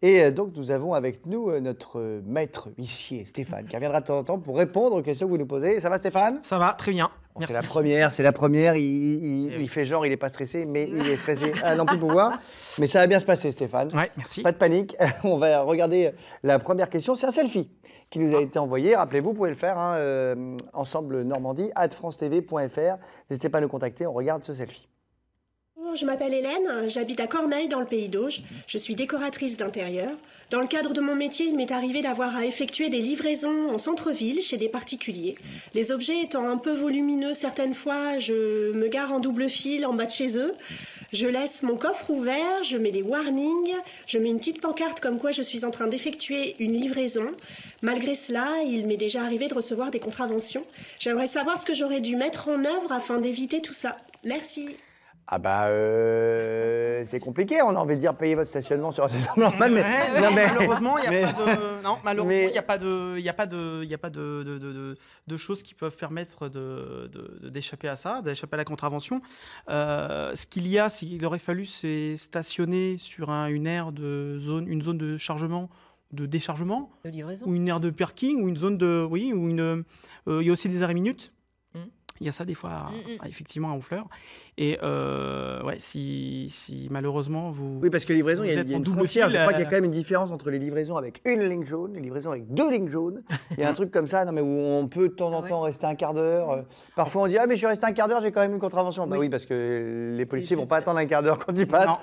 Et donc, nous avons avec nous notre maître huissier, Stéphane, qui reviendra de temps en temps pour répondre aux questions que vous nous posez. Ça va, Stéphane? Ça va, très bien. Bon, c'est la première. Il fait genre, il n'est pas stressé, mais il est stressé à n'en plus pouvoir. Mais ça va bien se passer, Stéphane. Ouais, merci. Pas de panique. On va regarder la première question. C'est un selfie qui nous a été envoyé. Rappelez-vous, vous pouvez le faire, ensemble Normandie, @francetv.fr. N'hésitez pas à nous contacter, on regarde ce selfie. Je m'appelle Hélène, j'habite à Cormeilles dans le Pays d'Auge. Je suis décoratrice d'intérieur. Dans le cadre de mon métier, il m'est arrivé d'avoir à effectuer des livraisons en centre-ville chez des particuliers. Les objets étant un peu volumineux certaines fois, je me gare en double fil en bas de chez eux. Je laisse mon coffre ouvert, je mets des warnings, je mets une petite pancarte comme quoi je suis en train d'effectuer une livraison. Malgré cela, il m'est déjà arrivé de recevoir des contraventions. J'aimerais savoir ce que j'aurais dû mettre en œuvre afin d'éviter tout ça. Merci. Ah bah, c'est compliqué, on a envie de dire payer votre stationnement sur un stationnement normal, mais... Ouais, non, mais malheureusement, il n'y a pas de... Non, malheureusement, il mais- n'y a pas de choses qui peuvent permettre d'échapper à ça, d'échapper à la contravention. Ce qu'il y a, c'est qu'il aurait fallu c'est stationner sur une zone de chargement, de déchargement, De livraison. ou une aire de parking, ou une zone de... Oui, ou une... il y a aussi des arrêts minutes. Il y a ça des fois, effectivement, à Honfleur. Et ouais, si malheureusement vous... Oui, parce que livraison, vous il y a êtes une en double frontière. fil, Je crois qu'il y a quand même une différence entre les livraisons avec une ligne jaune et les livraisons avec 2 lignes jaunes. Il y a un truc comme ça, non, mais où on peut de temps en temps rester un quart d'heure. Parfois, on dit « Ah, mais je suis resté un quart d'heure, j'ai quand même une contravention. Bah oui, parce que les policiers ne vont pas attendre un quart d'heure quand ils passent. Non.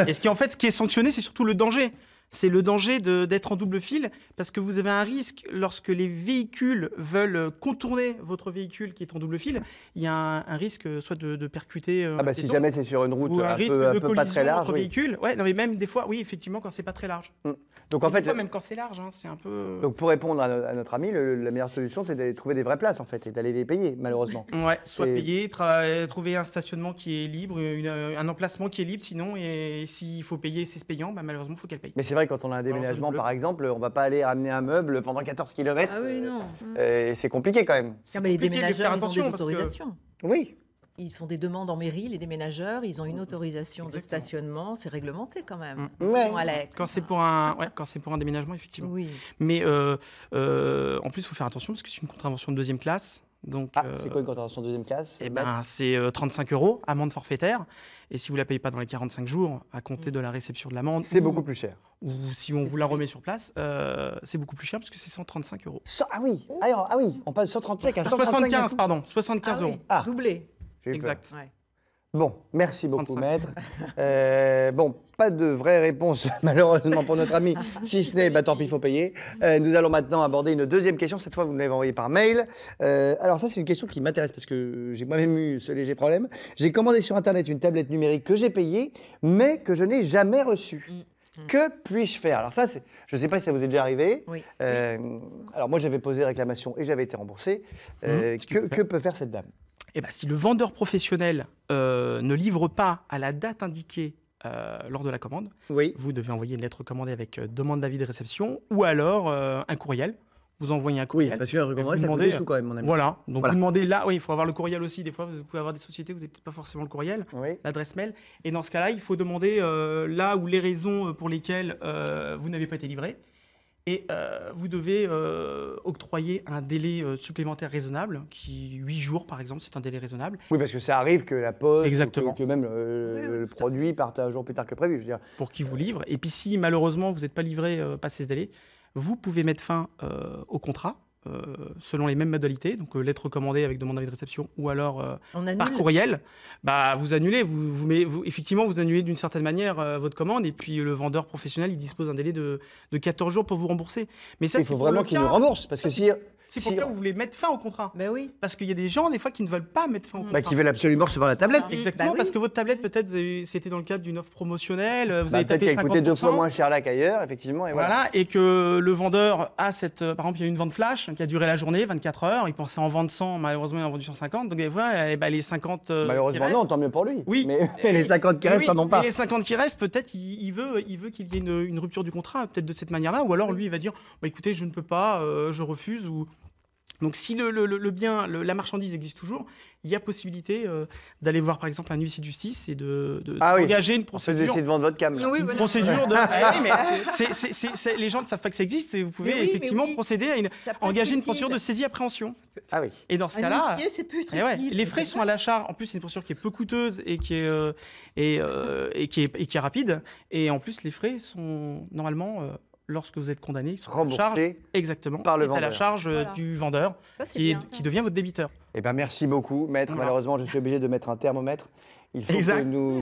Et ce qui est sanctionné, c'est surtout le danger. C'est le danger d'être en double fil, parce que vous avez un risque lorsque les véhicules veulent contourner votre véhicule qui est en double fil. Il y a un risque soit de percuter. Ah bah si jamais c'est sur une route ou un risque de peu pas très collision large. entre Oui. véhicules. Ouais, non, mais même des fois, oui, effectivement, quand c'est pas très large. Donc en fait, Des fois, même quand c'est large, hein, c'est un peu. donc pour répondre à notre ami, la meilleure solution, c'est de trouver des vraies places en fait et d'aller les payer, malheureusement. Ouais, soit C'est- payer, trouver un stationnement qui est libre, un emplacement qui est libre, sinon, et s'il faut payer, c'est payant, bah, malheureusement, il faut qu'elle paye. Mais c'est vrai, quand on a un déménagement, bleu. par exemple, on va pas aller ramener un meuble pendant 14 km. Ah oui, non. C'est compliqué quand même. C'est Non, mais les compliqué de déménageurs, faire ils ont des attention, parce que- autorisations. Oui. Ils font des demandes en mairie, les déménageurs, ils ont une autorisation de Exactement. stationnement, c'est réglementé quand même. Ouais. Ils sont à la- Quand c'est pour un déménagement, effectivement. Oui. Mais en plus, il faut faire attention parce que c'est une contravention de deuxième classe. Donc, Ah, c'est quoi une contravention deuxième classe? eh ben, c'est 35 €, amende forfaitaire. Et si vous ne la payez pas dans les 45 jours, à compter de la réception de l'amende, C'est beaucoup plus cher. ou si on vous la remet sur place, c'est beaucoup plus cher parce que c'est 135 €. Ah oui, ah oui, on passe de 135 à 135. 75, pardon, 75 Ah oui, €. Ah. doublé. J'ai eu peur. Exact. Ouais. Bon, merci beaucoup, 35. maître. Bon, pas de vraie réponse, malheureusement, pour notre ami. Si ce n'est, bah, tant pis, il faut payer. Nous allons maintenant aborder une deuxième question. Cette fois, vous me l'avez envoyée par mail. Alors ça, c'est une question qui m'intéresse parce que j'ai moi-même eu ce léger problème. J'ai commandé sur Internet une tablette numérique que j'ai payée, mais que je n'ai jamais reçue. Que puis-je faire? Alors ça, je ne sais pas si ça vous est déjà arrivé. Oui. Alors moi, j'avais posé réclamation et j'avais été remboursé. Que peut faire cette dame? Eh ben, si le vendeur professionnel ne livre pas à la date indiquée lors de la commande, Oui. vous devez envoyer une lettre commandée avec demande d'avis de réception ou alors un courriel. Vous envoyez un Oui, courriel. parce qu'un truc comme ça, ça coûte des sous quand même, mon ami. Voilà. Donc Voilà. vous demandez là, oui, il faut avoir le courriel aussi. Des fois, vous pouvez avoir des sociétés, vous n'avez peut-être pas forcément le courriel, Oui. l'adresse mail. Et dans ce cas-là, il faut demander là où les raisons pour lesquelles vous n'avez pas été livré. Et vous devez octroyer un délai supplémentaire raisonnable, qui 8 jours par exemple, c'est un délai raisonnable. Oui, parce que ça arrive que la poste, Exactement. que même le produit parte un jour plus tard que prévu. Je veux dire. Pour qui vous livre. Et puis si malheureusement vous n'êtes pas livré passé ce délai, vous pouvez mettre fin au contrat selon les mêmes modalités, donc lettre commandée avec demande d'avis de réception ou alors On annule. par courriel. Bah, vous annulez, effectivement vous annulez d'une certaine manière votre commande et puis le vendeur professionnel il dispose d'un délai de 14 jours pour vous rembourser. Mais ça Il c'est faut pour vraiment le qu'il cas- nous rembourse, parce que si, C'est pour le cas où vous voulez mettre fin au contrat. Ben oui. Parce qu'il y a des gens, des fois, qui ne veulent pas mettre fin au contrat. bah, qui veulent absolument recevoir la tablette, Exactement, Bah oui. parce que votre tablette, peut-être, c'était dans le cadre d'une offre promotionnelle, vous bah, avez peut-être tapé qu'elle coûtait 2 fois 50%, moins cher là qu'ailleurs, effectivement. Et voilà. Voilà, et que le vendeur a par exemple, il y a eu une vente flash qui a duré la journée, 24 heures, il pensait en vendre 100, malheureusement, il en a vendu 150, donc des fois, les 50 qui Malheureusement, restent- non, tant mieux pour lui. Oui. Mais les 50 qui Mais restent, oui, n'en ont pas. mais les 50 qui restent, peut-être, il veut qu'il y ait une rupture du contrat, peut-être de cette manière-là, ou alors lui, il va dire, bah, écoutez, je ne peux pas, je refuse, ou Donc si le bien, la marchandise existe toujours, il y a possibilité d'aller voir par exemple un huissier de justice et d'engager une On peut procédure. essayer de vendre votre cam. là. Oui, Une voilà. procédure de. Ah oui, mais les gens ne savent pas que ça existe et vous pouvez Mais oui, effectivement mais oui. procéder à Ça peut engager être une utile. procédure de saisie-appréhension. Ah oui. Et dans ce Un cas-là. huissier, c'est peut être Eh ouais, utile. les frais sont à l'achat. En plus, c'est une procédure qui est peu coûteuse et qui est rapide. Et en plus, les frais sont normalement, lorsque vous êtes condamné, ils sont à la charge. Remboursé. Exactement. par le C'est à la vendeur. charge Voilà. du vendeur Ça, c'est qui bien. devient votre débiteur. Eh ben, merci beaucoup, maître. Voilà. Malheureusement, je suis obligé de mettre un thermomètre. Il faut Exact. que nous